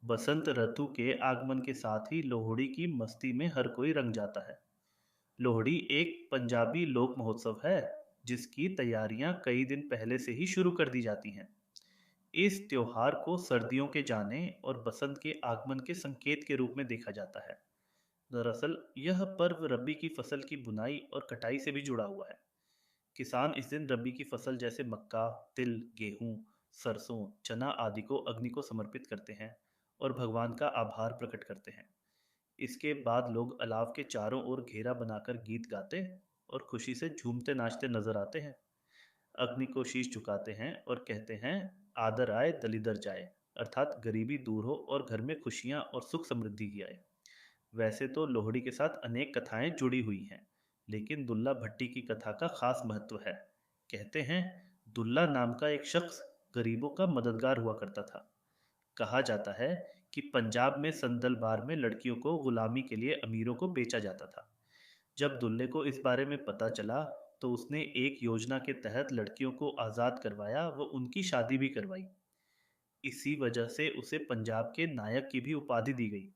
बसंत ऋतु के आगमन के साथ ही लोहड़ी की मस्ती में हर कोई रंग जाता है। लोहड़ी एक पंजाबी लोक महोत्सव है, जिसकी तैयारियां कई दिन पहले से ही शुरू कर दी जाती हैं। इस त्योहार को सर्दियों के जाने और बसंत के आगमन के संकेत के रूप में देखा जाता है। दरअसल यह पर्व रबी की फसल की बुनाई और कटाई से भी जुड़ा हुआ है। किसान इस दिन रबी की फसल जैसे मक्का, तिल, गेहूं, सरसों, चना आदि को अग्नि को समर्पित करते हैं और भगवान का आभार प्रकट करते हैं। इसके बाद लोग अलाव के चारों ओर घेरा बनाकर गीत गाते और खुशी से झूमते नाचते नजर आते हैं। अग्नि को शीश झुकाते हैं और कहते हैं, आदर आए दलिदर जाए, अर्थात गरीबी दूर हो और घर में खुशियां और सुख समृद्धि की आए। वैसे तो लोहड़ी के साथ अनेक कथाएं जुड़ी हुई हैं, लेकिन दुल्ला भट्टी की कथा का खास महत्व है। कहते हैं, दुल्ला नाम का एक शख्स गरीबों का मददगार हुआ करता था। कहा जाता है कि पंजाब में संदलबार में लड़कियों को गुलामी के लिए अमीरों को बेचा जाता था। जब दुल्ले को इस बारे में पता चला, तो उसने एक योजना के तहत लड़कियों को आज़ाद करवाया व उनकी शादी भी करवाई। इसी वजह से उसे पंजाब के नायक की भी उपाधि दी गई।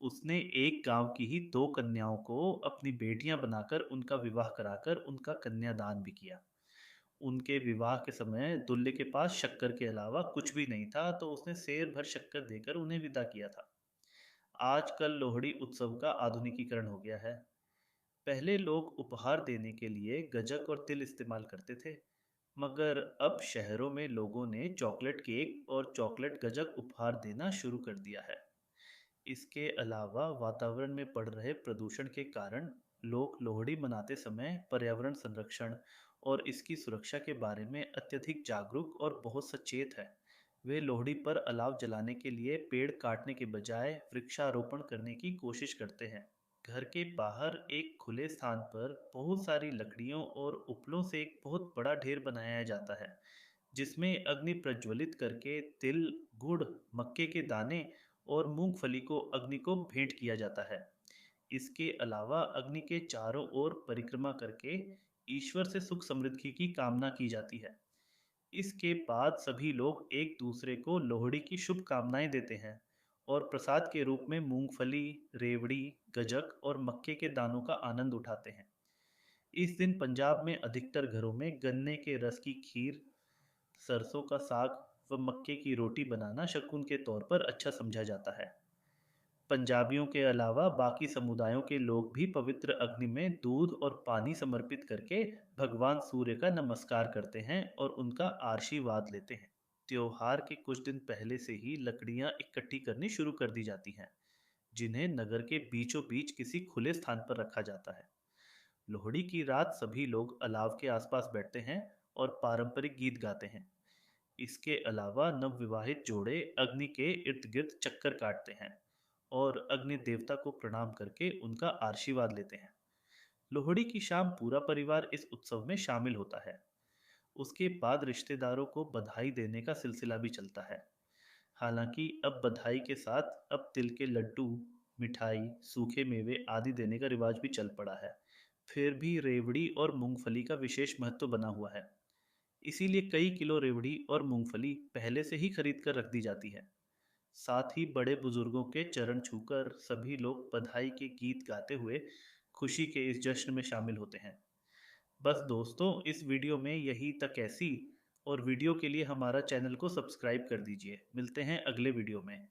उसने एक गांव की ही दो कन्याओं को अपनी बेटियां बनाकर उनका विवाह कराकर उनका कन्यादान भी किया। उनके विवाह के समय दुल्ले के पास शक्कर के अलावा कुछ भी नहीं था, तो उसने सेर भर शक्कर देकर उन्हें विदा किया था। आजकल लोहड़ी उत्सव का आधुनिकीकरण हो गया है। पहले लोग उपहार देने के लिए गजक और तिल इस्तेमाल करते थे, मगर अब शहरों में लोगों ने चॉकलेट केक और चॉकलेट गजक उपहार देना शुरू कर दिया है। इसके अलावा वातावरण में बढ़ रहे प्रदूषण के कारण लोग लोहड़ी मनाते समय पर्यावरण संरक्षण और इसकी सुरक्षा के बारे में अत्यधिक जागरूक और बहुत सचेत है। वे लोहड़ी पर अलाव जलाने के लिए पेड़ काटने के बजाय वृक्षारोपण करने की कोशिश करते हैं। घर के बाहर एक खुले स्थान पर बहुत सारी लकड़ियों और उपलों से एक बहुत बड़ा ढेर बनाया जाता है, जिसमें अग्नि प्रज्वलित करके तिल, गुड़, मक्के के दाने और मूंगफली को अग्नि को भेंट किया जाता है। इसके अलावा अग्नि के चारों ओर परिक्रमा करके ईश्वर से सुख समृद्धि की कामना की जाती है। इसके बाद सभी लोग एक दूसरे को लोहड़ी की शुभकामनाएं देते हैं और प्रसाद के रूप में मूंगफली, रेवड़ी, गजक और मक्के के दानों का आनंद उठाते हैं। इस दिन पंजाब में अधिकतर घरों में गन्ने के रस की खीर, सरसों का साग व मक्के की रोटी बनाना शगुन के तौर पर अच्छा समझा जाता है। पंजाबियों के अलावा बाकी समुदायों के लोग भी पवित्र अग्नि में दूध और पानी समर्पित करके भगवान सूर्य का नमस्कार करते हैं और उनका आशीर्वाद लेते हैं। त्योहार के कुछ दिन पहले से ही लकड़ियां इकट्ठी करनी शुरू कर दी जाती हैं, जिन्हें नगर के बीचों बीच किसी खुले स्थान पर रखा जाता है। लोहड़ी की रात सभी लोग अलाव के आसपास बैठते हैं और पारंपरिक गीत गाते हैं। इसके अलावा नवविवाहित जोड़े अग्नि के इर्द गिर्द चक्कर काटते हैं और अग्नि देवता को प्रणाम करके उनका आशीर्वाद लेते हैं। लोहड़ी की शाम पूरा परिवार इस उत्सव में शामिल होता है। उसके बाद रिश्तेदारों को बधाई देने का सिलसिला भी चलता है। हालांकि अब बधाई के साथ अब तिल के लड्डू, मिठाई, सूखे मेवे आदि देने का रिवाज भी चल पड़ा है। फिर भी रेवड़ी और मूंगफली का विशेष महत्व बना हुआ है। इसीलिए कई किलो रेवड़ी और मूंगफली पहले से ही खरीद कर रख दी जाती है। साथ ही बड़े बुजुर्गों के चरण छूकर सभी लोग बधाई के गीत गाते हुए खुशी के इस जश्न में शामिल होते हैं। बस दोस्तों, इस वीडियो में यही तक ऐसी, और वीडियो के लिए हमारा चैनल को सब्सक्राइब कर दीजिए। मिलते हैं अगले वीडियो में।